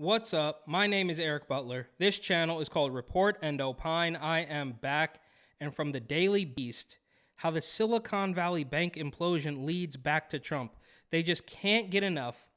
What's up? My name is Eric Butler. This channel is called Report and Opine. I am back, and from the Daily Beast, how the Silicon Valley Bank implosion leads back to Trump. They just can't get enough.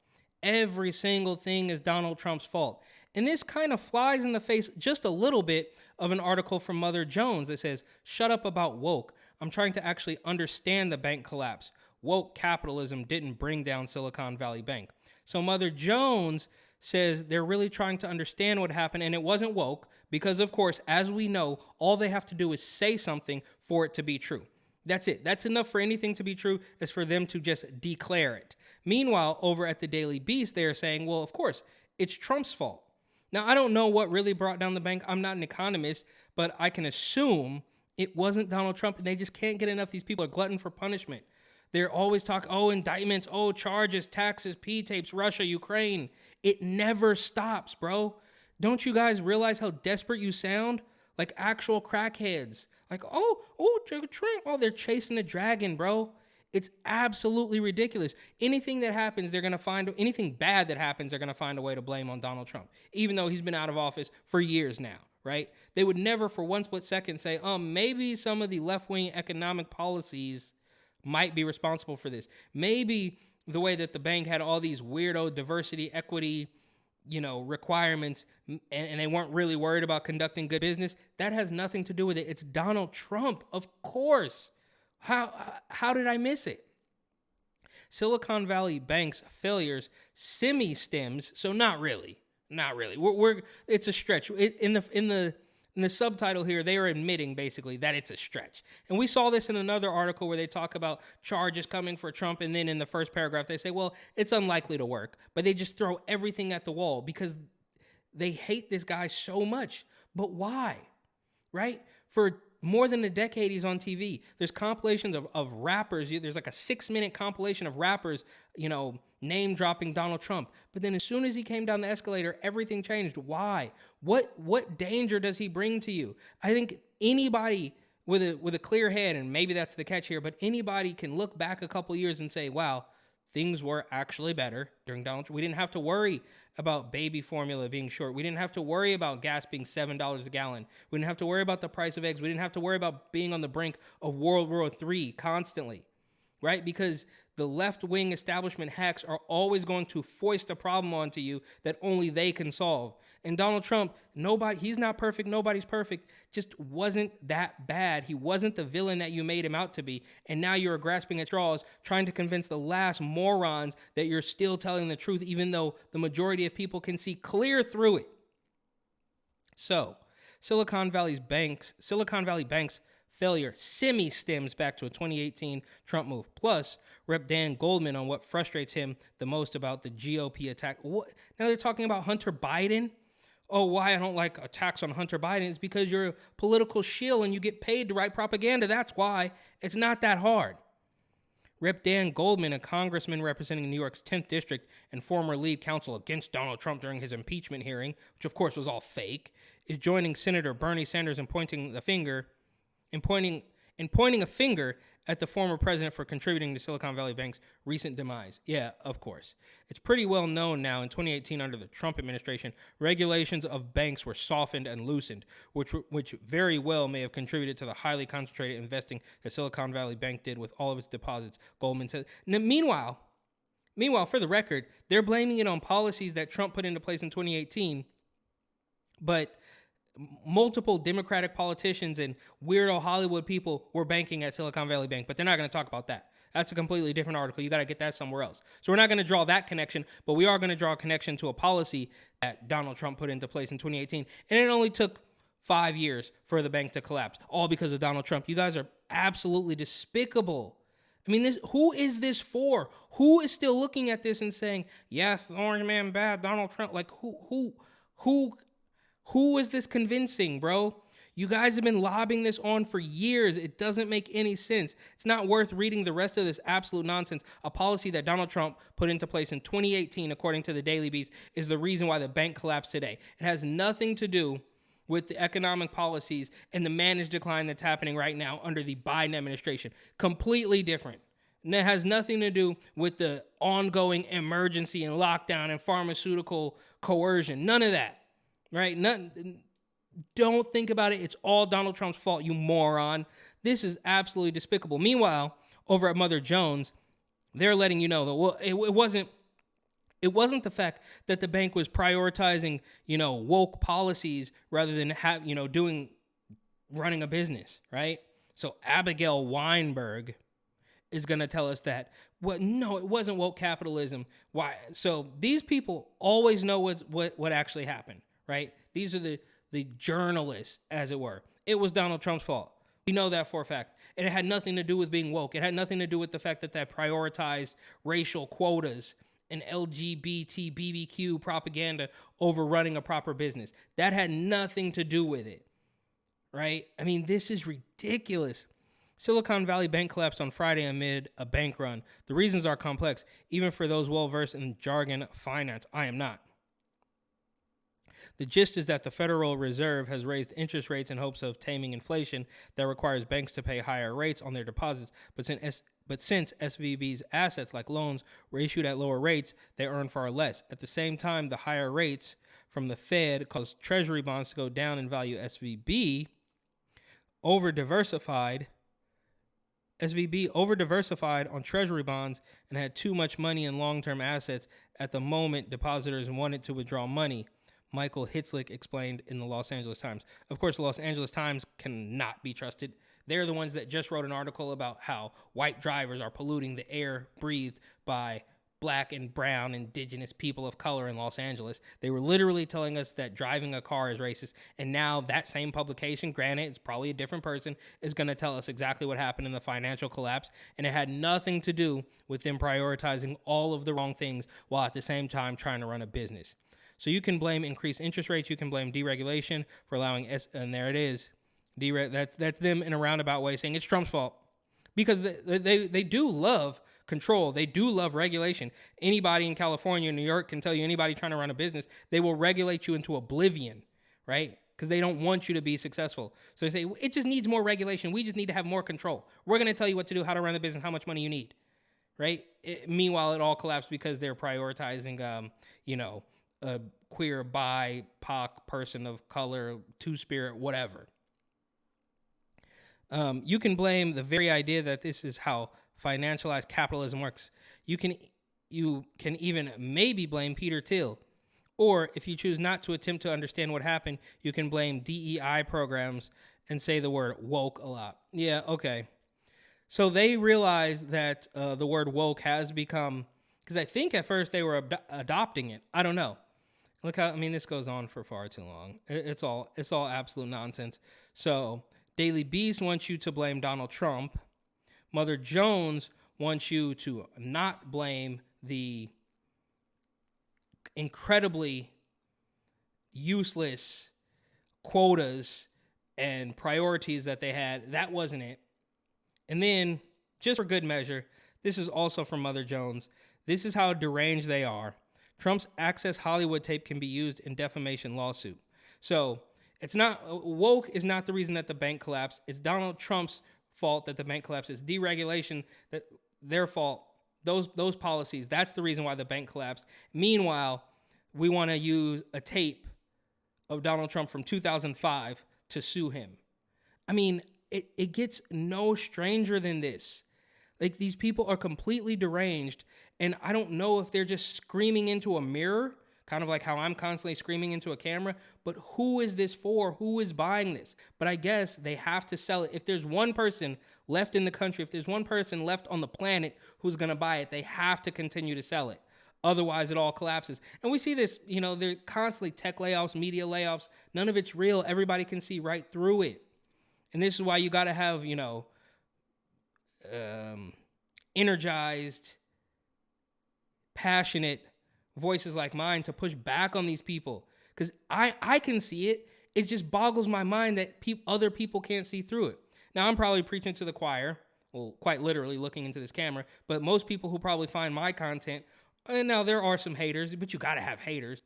Every single thing is Donald Trump's fault. And this kind of flies in the face just a little bit of an article from Mother Jones that says, "Shut up about woke. I'm trying to actually understand the bank collapse. Woke capitalism didn't bring down Silicon Valley Bank." So Mother Jones says they're really trying to understand what happened, and it wasn't woke because, of course, as we know, all they have to do is say something for it to be true. That's it. That's enough for anything to be true, is for them to just declare it. Meanwhile, over at the Daily Beast, they're saying, well, of course, it's Trump's fault. Now, I don't know what really brought down the bank. I'm not an economist, but I can assume it wasn't Donald Trump, and they just can't get enough. These people are glutton for punishment. They're always talking, indictments, charges, taxes, P-tapes, Russia, Ukraine. It never stops, bro. Don't you guys realize how desperate you sound? Like actual crackheads. Like, Trump, they're chasing a dragon, bro. It's absolutely ridiculous. Anything that happens, anything bad that happens, they're going to find a way to blame on Donald Trump, even though he's been out of office for years now, right? They would never for one split second say, maybe some of the left-wing economic policies might be responsible for this. Maybe the way that the bank had all these weirdo diversity, equity, requirements, and they weren't really worried about conducting good business, that has nothing to do with it. It's Donald Trump, of course. How did I miss it? Silicon Valley Bank's failures semi-stems, so not really. It's a stretch. In the subtitle here, they are admitting basically that it's a stretch. And we saw this in another article where they talk about charges coming for Trump. And then in the first paragraph, they say, well, it's unlikely to work. But they just throw everything at the wall because they hate this guy so much. But why? Right? For more than a decade, he's on TV. There's compilations of rappers. There's like a 6-minute compilation of rappers, name dropping Donald Trump. But then as soon as he came down the escalator, everything changed. Why? What danger does he bring to you? I think anybody with a clear head, and maybe that's the catch here, but anybody can look back a couple years and say, wow, things were actually better during Donald Trump. We didn't have to worry about baby formula being short. We didn't have to worry about gas being $7 a gallon. We didn't have to worry about the price of eggs. We didn't have to worry about being on the brink of World War III constantly, right? Because the left-wing establishment hacks are always going to foist a problem onto you that only they can solve. And Donald Trump, he's not perfect, nobody's perfect, just wasn't that bad. He wasn't the villain that you made him out to be. And now you're grasping at straws, trying to convince the last morons that you're still telling the truth, even though the majority of people can see clear through it. So, Silicon Valley Bank's failure semi-stems back to a 2018 Trump move. Plus, Rep. Dan Goldman on what frustrates him the most about the GOP attack. What? Now they're talking about Hunter Biden. Oh, why I don't like attacks on Hunter Biden is because you're a political shill and you get paid to write propaganda. That's why. It's not that hard. Rep. Dan Goldman, a congressman representing New York's 10th district and former lead counsel against Donald Trump during his impeachment hearing, which of course was all fake, is joining Senator Bernie Sanders in pointing a finger at the former president for contributing to Silicon Valley Bank's recent demise. Yeah, of course. It's pretty well known now in 2018 under the Trump administration, regulations of banks were softened and loosened, which very well may have contributed to the highly concentrated investing that Silicon Valley Bank did with all of its deposits, Goldman said. Now, meanwhile, for the record, they're blaming it on policies that Trump put into place in 2018, but multiple Democratic politicians and weirdo Hollywood people were banking at Silicon Valley Bank, but they're not going to talk about that. That's a completely different article. You got to get that somewhere else. So we're not going to draw that connection, but we are going to draw a connection to a policy that Donald Trump put into place in 2018. And it only took 5 years for the bank to collapse, all because of Donald Trump. You guys are absolutely despicable. I mean, who is this for? Who is still looking at this and saying, yes, Orange Man bad, Donald Trump? Like, who is this convincing, bro? You guys have been lobbing this on for years. It doesn't make any sense. It's not worth reading the rest of this absolute nonsense. A policy that Donald Trump put into place in 2018, according to the Daily Beast, is the reason why the bank collapsed today. It has nothing to do with the economic policies and the managed decline that's happening right now under the Biden administration. Completely different. And it has nothing to do with the ongoing emergency and lockdown and pharmaceutical coercion, none of that, right? Don't think about it. It's all Donald Trump's fault, you moron. This is absolutely despicable. Meanwhile, over at Mother Jones, they're letting you know that, well, it wasn't the fact that the bank was prioritizing, woke policies rather than running a business, right? So Abigail Weinberg is going to tell us that, well, no, it wasn't woke capitalism. Why? So these people always know what actually happened, right? These are the journalists, as it were. It was Donald Trump's fault. We know that for a fact. And it had nothing to do with being woke. It had nothing to do with the fact that they prioritized racial quotas and LGBT, BBQ propaganda over running a proper business. That had nothing to do with it, right? I mean, this is ridiculous. Silicon Valley Bank collapsed on Friday amid a bank run. The reasons are complex, even for those well-versed in jargon finance. I am not. The gist is that the Federal Reserve has raised interest rates in hopes of taming inflation that requires banks to pay higher rates on their deposits. But since SVB's assets, like loans, were issued at lower rates, they earn far less. At the same time, the higher rates from the Fed caused Treasury bonds to go down in value. SVB over-diversified on Treasury bonds and had too much money in long-term assets. At the moment, depositors wanted to withdraw money, Michael Hitzlick explained in the Los Angeles Times. Of course, the Los Angeles Times cannot be trusted. They're the ones that just wrote an article about how white drivers are polluting the air breathed by black and brown indigenous people of color in Los Angeles. They were literally telling us that driving a car is racist. And now that same publication, granted, it's probably a different person, is going to tell us exactly what happened in the financial collapse. And it had nothing to do with them prioritizing all of the wrong things while at the same time trying to run a business. So you can blame increased interest rates. You can blame deregulation for allowing and there it is. That's them in a roundabout way saying it's Trump's fault, because they do love control. They do love regulation. Anybody in California, New York can tell you, anybody trying to run a business, they will regulate you into oblivion, right? Because they don't want you to be successful. So they say, it just needs more regulation. We just need to have more control. We're going to tell you what to do, how to run the business, how much money you need, right? Meanwhile, it all collapsed because they're prioritizing, a queer, bi, POC, person of color, two-spirit, whatever. You can blame the very idea that this is how financialized capitalism works. You can even maybe blame Peter Thiel. Or if you choose not to attempt to understand what happened, you can blame DEI programs and say the word woke a lot. Yeah, okay. So they realize that the word woke has become, because I think at first they were adopting it. I don't know. Look how, this goes on for far too long. It's all absolute nonsense. So Daily Beast wants you to blame Donald Trump. Mother Jones wants you to not blame the incredibly useless quotas and priorities that they had. That wasn't it. And then, just for good measure, this is also from Mother Jones. This is how deranged they are. Trump's Access Hollywood tape can be used in defamation lawsuit. So it's not, woke is not the reason that the bank collapsed. It's Donald Trump's fault that the bank collapsed. It's deregulation, that their fault. Those policies, that's the reason why the bank collapsed. Meanwhile, we want to use a tape of Donald Trump from 2005 to sue him. It gets no stranger than this. Like, these people are completely deranged, and I don't know if they're just screaming into a mirror, kind of like how I'm constantly screaming into a camera, but who is this for? Who is buying this? But I guess they have to sell it. If there's one person left in the country, if there's one person left on the planet who's going to buy it, they have to continue to sell it. Otherwise, it all collapses. And we see this, they're constantly tech layoffs, media layoffs. None of it's real. Everybody can see right through it. And this is why you got to have, energized, passionate voices like mine to push back on these people. Because I can see it. It just boggles my mind that other people can't see through it. Now, I'm probably preaching to the choir, well, quite literally looking into this camera, but most people who probably find my content, and now there are some haters, but you got to have haters.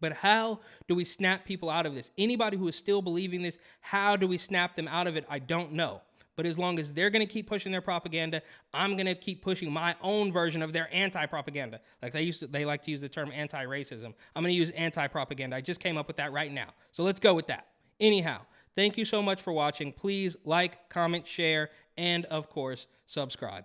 But how do we snap people out of this? Anybody who is still believing this, how do we snap them out of it? I don't know. But as long as they're going to keep pushing their propaganda, I'm going to keep pushing my own version of their anti-propaganda. Like they like to use the term anti-racism. I'm going to use anti-propaganda. I just came up with that right now. So let's go with that. Anyhow, thank you so much for watching. Please like, comment, share, and of course, subscribe.